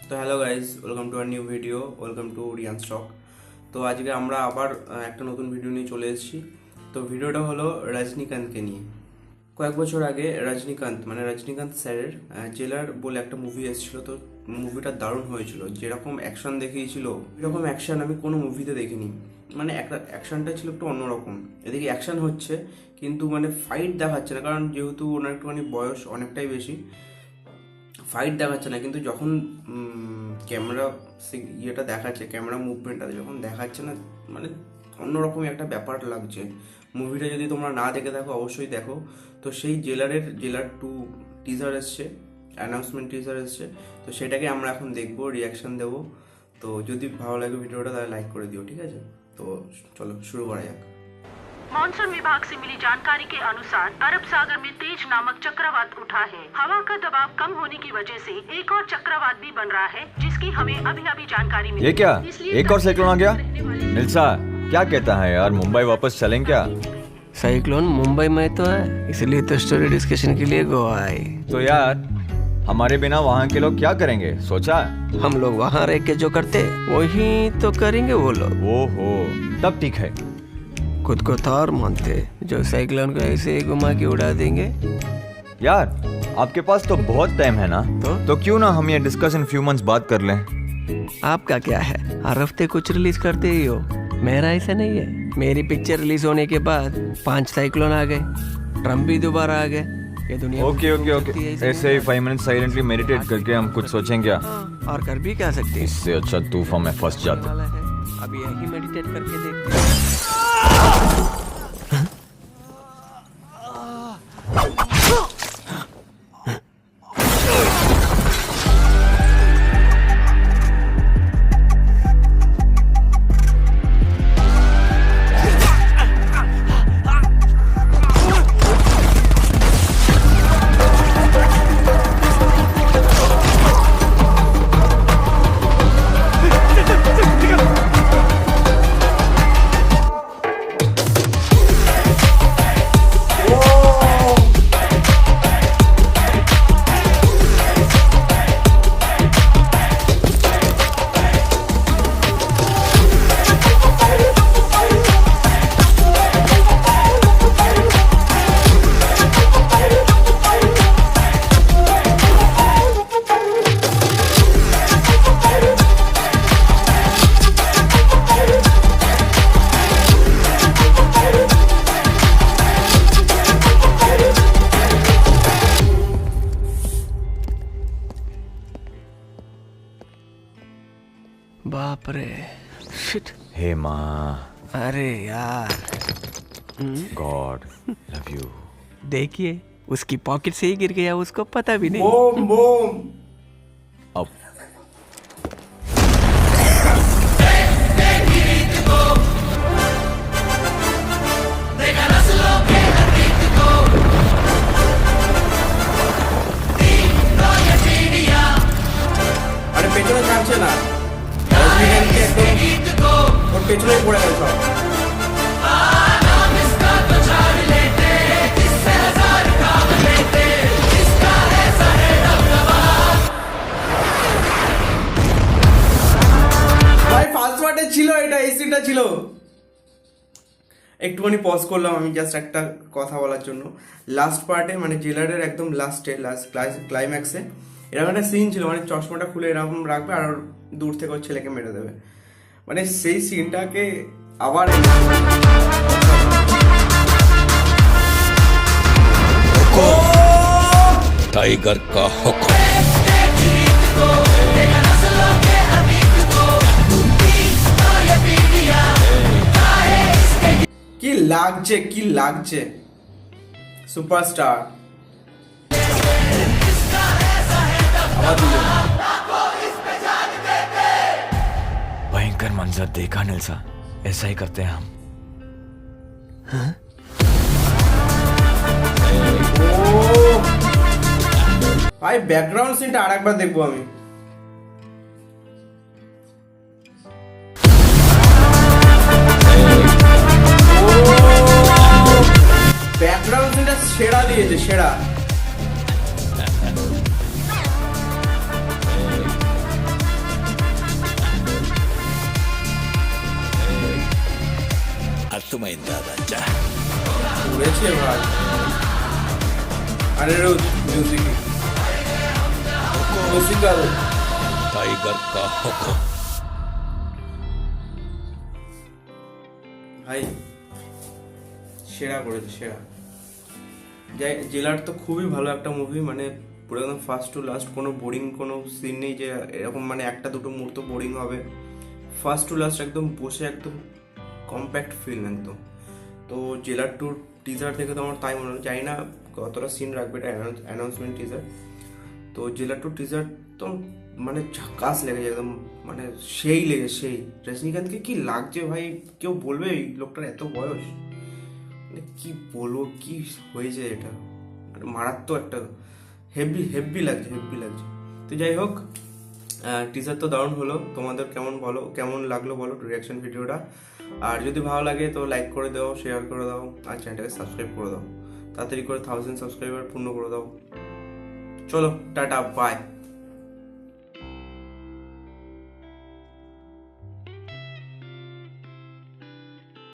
তো hello guys, welcome to our new video, welcome to Riyan stock. তো আজকে আমরা আবার একটা নতুন ভিডিও নিয়ে চলে এসেছি। তো ভিডিওটা হলো রজনীকান্তকে নিয়ে। কয়েক বছর আগে রজনীকান্ত স্যারের জেলার বলে একটা মুভি এসেছিলো। তো মুভিটা দারুণ হয়েছিল, যেরকম অ্যাকশন দেখিয়েছিল এরকম অ্যাকশন আমি কোনো মুভিতে দেখিনি। মানে একটা অ্যাকশনটা ছিল একটু অন্যরকম। এদিকে অ্যাকশন হচ্ছে কিন্তু মানে ফাইট দেখাচ্ছে না, কারণ যেহেতু ওনার একটুখানি বয়স অনেকটাই বেশি, ফাইট দেখাচ্ছে না। কিন্তু যখন ক্যামেরা ইয়েটা দেখাচ্ছে, ক্যামেরা মুভমেন্টটা যখন দেখাচ্ছে না, মানে অন্যরকমই একটা ব্যাপার লাগছে। মুভিটা যদি তোমরা না দেখে থাকো অবশ্যই দেখো। তো সেই জেলার 2 টিজার এসছে, অ্যানাউন্সমেন্ট টিজার এসছে। তো সেটাকে আমরা এখন দেখবো, রিয়াকশান দেবো। তো যদি ভালো লাগে ভিডিওটা তাহলে লাইক করে দিও, ঠিক আছে? তো চলো শুরু করা যাক। मॉनसून विभाग से मिली जानकारी के अनुसार अरब सागर में तेज नामक चक्रवात उठा है। हवा का दबाव कम होने की वजह से एक और चक्रवात भी बन रहा है, जिसकी हमें अभी जानकारी मिली। ये क्या एक और साइक्लोन आ गया? निल्सा क्या कहता है यार, मुंबई वापस चलें क्या? साइक्लोन मुंबई में तो है, इसलिए तो स्टोरी डिस्कशन के लिए गोवा आए। तो यार हमारे बिना वहाँ के लोग क्या करेंगे, सोचा? हम लोग वहाँ रह के जो करते वही तो करेंगे वो लोग। ओहो, तब ठीक है। खुद को थॉर मानते जो साइक्लोन को ऐसे ही घुमा के उड़ा देंगे। यार आपके पास तो बहुत टाइम है ना, तो क्यों ना हम ये डिस्कस इन फ्यू मंथ्स बाद कर लें। आपका क्या है, हर हफ्ते कुछ रिलीज करते ही हो। मेरा ऐसा नहीं है। मेरी पिक्चर रिलीज होने के बाद 5 साइक्लोन आ गए, ट्रम्प भी दोबारा आ गए। ये दुनिया ओके ओके ओके, ऐसे ही 5 मिनट साइलेंटली मेडिटेट करके हम कुछ सोचें क्या? और कर भी क्या सकते हैं। इससे अच्छा तूफान में फंस जाता। अब यही मेडिटेट करके देखते हैं। बाप रे, शिट। हे माँ, अरे यार, गॉड लव यू। देखिए उसकी पॉकेट से ही गिर गया, उसको पता भी नहीं। बोम बोम। अब আরে পেছনে থামছে না, রজনীকান্তকে একদম ওর পেছনেই পড়ে গেল সব। ভাই ফার্স্ট পার্টে ছিল এটা, এই সিনটা ছিল। একটুখানি পজ করলাম আমি জাস্ট একটা কথা বলার জন্য। লাস্ট পার্টে মানে জেলারের একদম লাস্ট ক্লাইম্যাক্সে এরকম একটা সিন ছিল, মানে চশমাটা খুলে এরকম রাখবে আর দূর থেকে ওর ছেলেকে মেরে দেবে। মানে সেই সিনটাকে আবার टाइगर का हुक्म। কি লাগছে সুপারস্টার। भयंकर मंजर देखा निल्सा, ऐसा ही करते हैं हम। ভাই ব্যাকগ্রাউন্ড সিনটা আরেকবার দেখবো আমি। ব্যাকগ্রাউন্ড সিনটা সেরা দিয়েছে, সেরা। লাগছে ভাই। আরে রোজ মিউজিক মিউজিক্যাল टाइगर का हुक्म। ভাই সেরা করেছে সেরা। জেলার তো খুবই ভালো একটা মুভি, মানে পুরো একদম ফার্স্ট টু লাস্ট কোনো বোরিং কোনো সিন নেই যে এরকম মানে একটা দুটো মুহূর্ত বোরিং হবে। ফার্স্ট টু লাস্ট একদম বসে একদম কম্প্যাক্ট ফিল্ম একদম। তো জেলার টুর টিজার দেখে তো আমার তাই মনে হলো, জানি না কতটা সিন রাখবে, এটা অ্যানাউন্সমেন্ট টিজার। তো জেলার টুর টিজার তো মানে ঝাকাস লেগেছে একদম, মানে সেই সেই রজনীকান্তকে কি লাগছে ভাই, কেউ বলবে এই লোকটার এত বয়স, মানে কি বলবো কি হয়েছে এটা, মানে মারাত্মক একটা হেভি হেভি লাগছে হেভি লাগছে। তো যাই হোক, টিজার তো দারুণ হলো, তোমাদের কেমন লাগলো বলো রিয়াকশন ভিডিওটা। আর যদি ভালো লাগে তো লাইক করে দাও, শেয়ার করে দাও, আর চ্যানেলটাকে সাবস্ক্রাইব করে দাও, তাড়াতাড়ি করে 1000 সাবস্ক্রাইবার পূর্ণ করে দাও। চলো টাটা বাই।